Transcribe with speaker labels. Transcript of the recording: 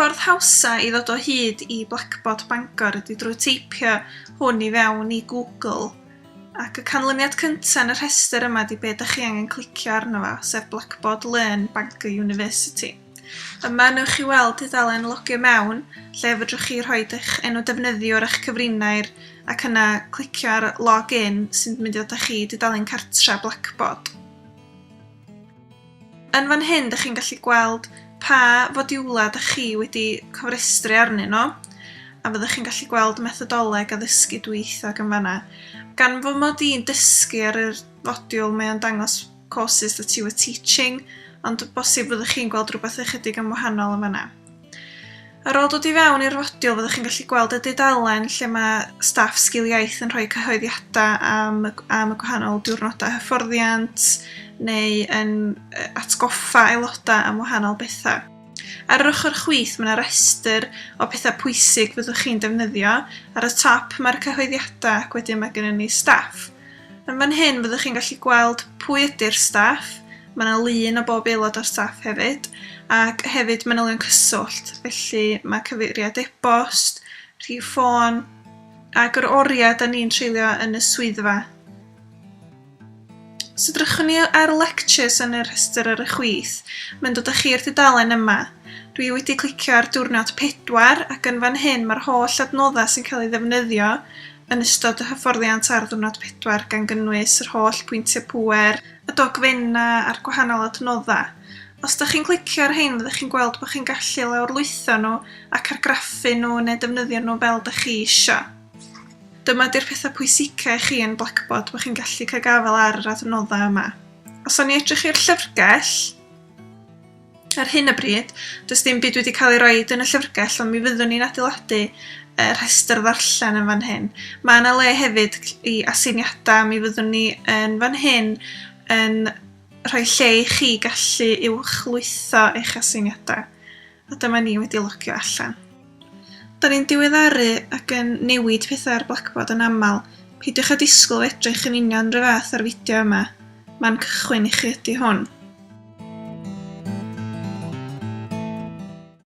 Speaker 1: ffordd hawsa i ddod o hyd i Blackboard Bangor ydy drwy teipio hwn i fewn i Google. Ac y canlyniad cyntaf yn y rhestr yma ydy be ydych chi angen clicio arno fo, sef Blackboard Learn Bangor University. Yma newch chi weld tudalen logio mewn, lle fedrwch chi rhoi eich enw defnyddiwr eich cyfrinair ac yna clicio ar Login sy'n mynd i ddod â chi tudalen cartra Blackboard. Yn fan hyn, ydych chi'n gallu gweld pa fodiwlad ydych chi wedi cofrestru arnyn nhw, a fyddwch chi'n gallu gweld methodoleg addysgu dwyieithog yn fanna. Gan fod mod i'n dysgu ar yr fodiwl, mae o'n dangos courses that you are teaching, ond bosib fyddwch chi'n gweld rhywbeth ychydig yn wahanol yn fanna. Ar ôl dod i fewn i'r fodiwl, fyddwch chi'n gallu gweld y dudalen lle mae staff sgil-iaith yn rhoi cyhoeddiadau am y gwahanol diwrnodau hyfforddiant neu yn atgoffa aelodau am wahanol bethau. Ar yr ochr chwith mae yna restr o bethau pwysig fyddwch chi'n defnyddio. Ar y top mae'r cyhoeddiadau ac wedyn mae gennym ni staff. Yn fan hyn fyddwch chi'n gallu gweld pwy ydy'r staff. Mae yna lun o bob aelod o'r staff hefyd, ac hefyd manylion cyswllt, felly mae cyfeiriad e-bost, rhif ffôn, ac yr oriau da ni'n treulio yn y swyddfa. Os edrychwn ni ar lectures yn y rhestr ar y chwith, mae'n dod â chi'r dudalen yma. Dwi wedi clicio ar diwrnod 4 ac yn fan hyn mae'r holl adnoddau sy'n cael ei ddefnyddio yn ystod y hyfforddiant ar diwrnod 4 gan gynnwys yr holl pwyntiau pŵer, y dogfennau a'r gwahanol adnoddau. Os ydych chi'n clicio ar hyn, fyddwch chi'n gweld bod chi'n gallu lawrlwytho nhw ac argraffu nhw neu defnyddio nhw fel ydych chi eisiau. Dyma di'r pethau pwysicau chi yn Blackboard bod chi'n gallu cael gafel ar yr adnoddau yma. Os o'n i edrych i'r llyfrgell, ar hyn y bryd, does dim byd wedi cael ei roed yn y llyfrgell, ond mi fyddwn ni'n adeiladu rhestr ddarllen yn fan hyn. Mae yna le hefyd i aseiniadau, mi fyddwn ni yn fan hyn yn rhoi lle i chi gallu uwchlwytho eich aseiniadau. A dyma ni wedi logio allan. Da ni'n diweddaru ac yn newid pethau ar Blackboard yn aml. Peidiwch â disgwyl edrych yn union rhyw fath ar fideo yma. Mae'n cychwyn i chi ydy hwn.